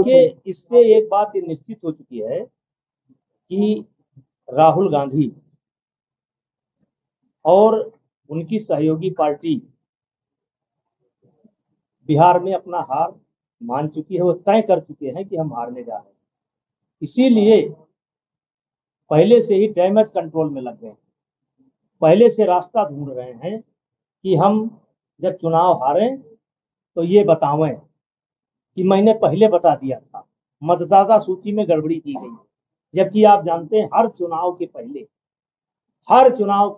कि इससे एक बात ये निश्चित हो चुकी है कि राहुल गांधी और उनकी सहयोगी पार्टी बिहार में अपना हार मान चुकी है। वो तय कर चुके हैं कि हम हारने जा रहे हैं, इसीलिए पहले से ही डैमेज कंट्रोल में लग गए, पहले से रास्ता ढूंढ रहे हैं कि हम जब चुनाव हारें तो ये बतावें कि मैंने पहले बता दिया था, मतदाता सूची में गड़बड़ी की गई। जबकि आप जानते हैं हर चुनाव के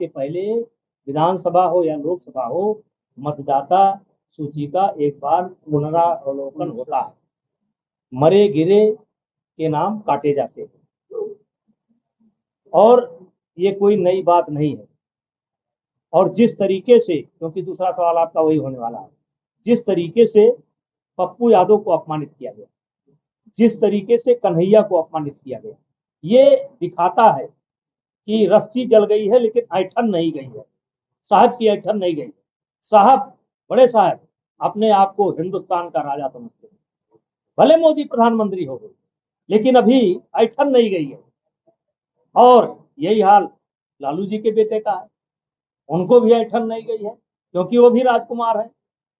पहले विधानसभा हो या लोकसभा हो, मतदाता सूची का एक बार पुनरावलोकन होता है, मरे गिरे के नाम काटे जाते हैं, और ये कोई नई बात नहीं है। और जिस तरीके से, क्योंकि दूसरा सवाल आपका वही होने वाला है, जिस तरीके से पप्पू यादव को अपमानित किया गया, जिस तरीके से कन्हैया को अपमानित किया गया, ये दिखाता है कि रस्सी जल गई है लेकिन ऐठन नहीं गई है, साहब की ऐठन नहीं गई। साहब, बड़े साहब अपने आप को हिंदुस्तान का राजा समझते हैं, भले मोदी प्रधानमंत्री हो गए लेकिन अभी ऐठन नहीं गई है। और यही हाल लालू जी के बेटे का है, उनको भी ऐठन नहीं गई है क्योंकि वो भी राजकुमार है,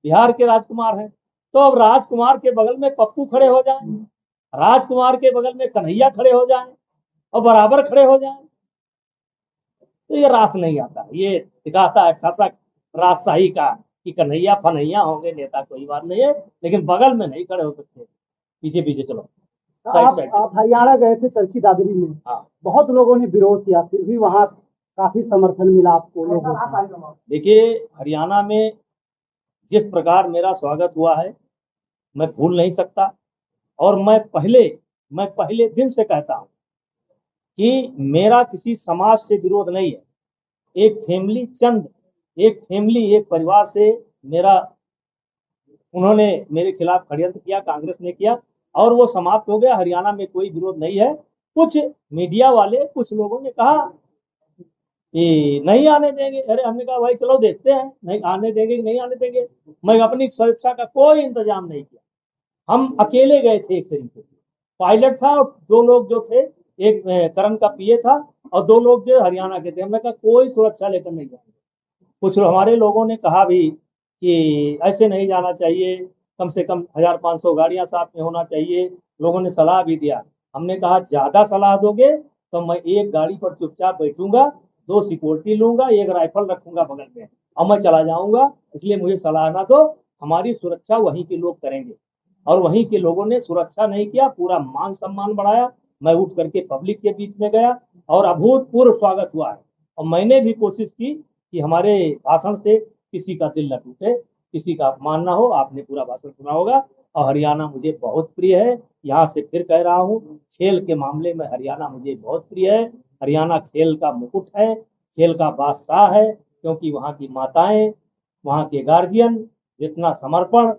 बिहार के राजकुमार है। तो अब राजकुमार के बगल में पप्पू खड़े हो जाएं, राजकुमार के बगल में कन्हैया खड़े हो जाएं और बराबर खड़े हो जाएं, तो ये रास नहीं आता। ये दिखाता है ठसक राजशाही का कि कन्हैया फनैया होंगे नेता, कोई बात नहीं है, लेकिन बगल में नहीं खड़े हो सकते। पीछे पीछे चलो। आप हरियाणा गए थे चरखी दादरी में। हाँ, बहुत लोगों ने विरोध किया, फिर भी वहाँ काफी समर्थन मिला आपको लोगों का। देखिए, हरियाणा में जिस प्रकार मेरा स्वागत हुआ है मैं भूल नहीं सकता। और मैं पहले दिन से कहता हूं कि मेरा किसी समाज से विरोध नहीं है। एक फैमिली, एक परिवार से मेरा, उन्होंने मेरे खिलाफ षड्यंत्र किया, कांग्रेस ने किया, और वो समाप्त हो गया। हरियाणा में कोई विरोध नहीं है। कुछ मीडिया वाले, कुछ लोगों ने कहा कि नहीं आने देंगे। अरे हमने कहा भाई चलो देखते हैं, नहीं आने देंगे कि नहीं आने देंगे। मैं अपनी सुरक्षा का कोई इंतजाम नहीं किया। हम अकेले गए थे, एक तरीके से पायलट था और दो लोग जो थे, एक करण का पीए था और दो लोग जो हरियाणा के थे। हमने कहा कोई सुरक्षा लेकर नहीं जाएंगे। कुछ हमारे लोगों ने कहा भी कि ऐसे नहीं जाना चाहिए, कम से कम 1500 गाड़ियां साथ में होना चाहिए। लोगों ने सलाह भी दिया। हमने कहा ज्यादा सलाह दोगे तो मैं एक गाड़ी पर चुपचाप बैठूंगा, 2 सिक्योरिटी लूंगा, एक राइफल रखूंगा बगल में और मैं चला जाऊंगा। इसलिए मुझे सलाह ना दो, हमारी सुरक्षा वहीं के लोग करेंगे। और वहीं के लोगों ने सुरक्षा नहीं किया, पूरा मान सम्मान बढ़ाया। मैं उठ करके पब्लिक के बीच में गया और अभूतपूर्व स्वागत हुआ है। और मैंने भी कोशिश की कि हमारे भाषण से किसी का दिल न टूटे, किसी का अपमान ना हो। आपने पूरा भाषण सुना होगा। और हरियाणा मुझे बहुत प्रिय है। यहाँ से फिर कह रहा हूँ, खेल के मामले में हरियाणा मुझे बहुत प्रिय है। हरियाणा खेल का मुकुट है, खेल का बादशाह है, क्योंकि वहाँ की माताएं, वहाँ के गार्जियन जितना समर्पण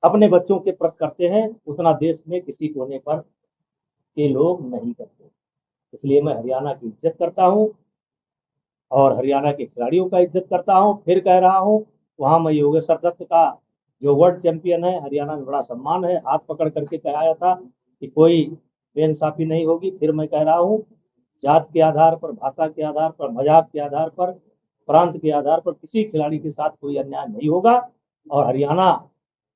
अपने बच्चों के प्रति करते हैं, उतना देश में किसी कोने पर के लोग नहीं करते। इसलिए मैं हरियाणा की इज्जत करता हूँ और हरियाणा के खिलाड़ियों का इज्जत करता हूँ। फिर कह रहा हूँ, वहां मैं योगेश्वर दत्त का जो वर्ल्ड चैंपियन है, हरियाणा में बड़ा सम्मान है। हाथ पकड़ करके कहा था कि कोई बेइंसाफी नहीं होगी। फिर मैं कह रहा हूँ, जात के आधार पर, भाषा के आधार पर, मजाक के आधार पर, प्रांत के आधार पर किसी खिलाड़ी के साथ कोई अन्याय नहीं होगा। और हरियाणा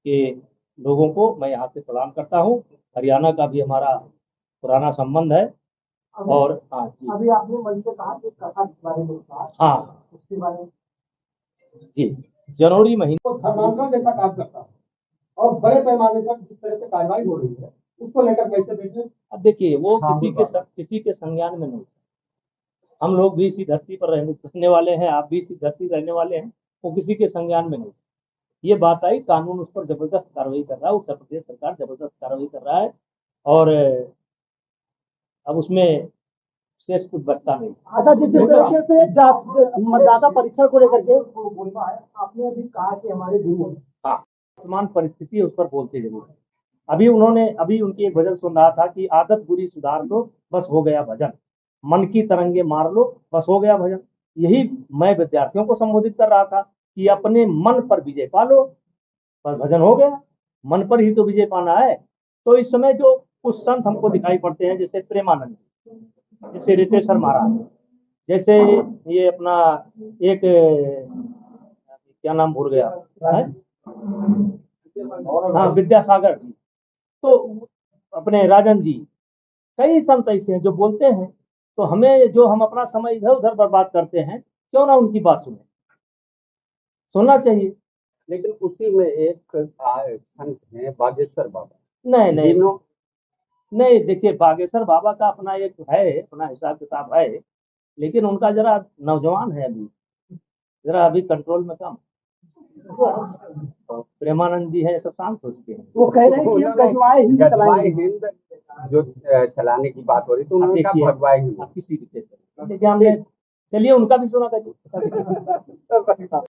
के लोगों को मैं यहाँ से प्रणाम करता हूँ। हरियाणा का भी हमारा पुराना संबंध है। और हाँ जी, अभी आपने मन से कहा कि कथा के बारे में कहा, हाँ उसके बारे में जी, जनवरी महीने को धर्मांतरण जैसा काम करता है और बड़े पैमाने पर जिस तरह से कार्रवाई हो रही है, उसको लेकर कैसे देखें? अब देखिए, वो किसी के संज्ञान में नहीं। हम लोग भी इसी धरती पर रहने वाले हैं, आप भी इसी धरती रहने वाले हैं। वो किसी के संज्ञान में नहीं। ये बात आई, कानून उस पर जबरदस्त कार्रवाई कर रहा है, उत्तर प्रदेश सरकार जबरदस्त कार्रवाई कर रहा है। और अब उसमें शेष कुछ बचता नहीं। अच्छा, जिस तरीके से मतदाता परीक्षण को लेकर के आपने अभी कहा कि हमारे गुरु हैं, हाँ, वर्तमान परिस्थिति है, उस पर बोलते जरूर है। अभी उनकी एक भजन सुन रहा था कि आदत बुरी सुधार लो, बस हो गया भजन, मन की तरंगे मार लो, बस हो गया भजन। यही मैं विद्यार्थियों को संबोधित कर रहा था कि अपने मन पर विजय पा लो, बस भजन हो गया। मन पर ही तो विजय पाना है। तो इस समय जो कुछ संत हमको दिखाई पड़ते हैं, जैसे प्रेमानंद जी, जैसे रितेश्वर महाराज, जैसे ये अपना एक क्या नाम भूल गया है? हाँ, विद्यासागर जी, तो अपने राजन जी, कई संत ऐसे हैं जो बोलते हैं। तो हमें जो हम अपना समय इधर उधर बर्बाद करते हैं, क्यों ना उनकी बात सुने, सुनना चाहिए। लेकिन उसी में एक संत है बागेश्वर बाबा। नहीं नहीं जिन्हों नहीं, देखिए बागेश्वर बाबा का अपना एक है, अपना हिसाब किताब है, लेकिन उनका जरा नौजवान है अभी, जरा अभी कंट्रोल में कम। और प्रेमानंद जी है, सब शांत हो चुके हैं। वो कह रहे हैं कि हम गजवाए हिंद गजवाए चलाएंगे। हिंद जो चलाने की बात हो रही, तो अब उन्होंने कहा देखिए, भगवाए हिंद। आप किसी भी क्षेत्र में, जैसे कि हमने, चलिए उनका भी सुना करिए।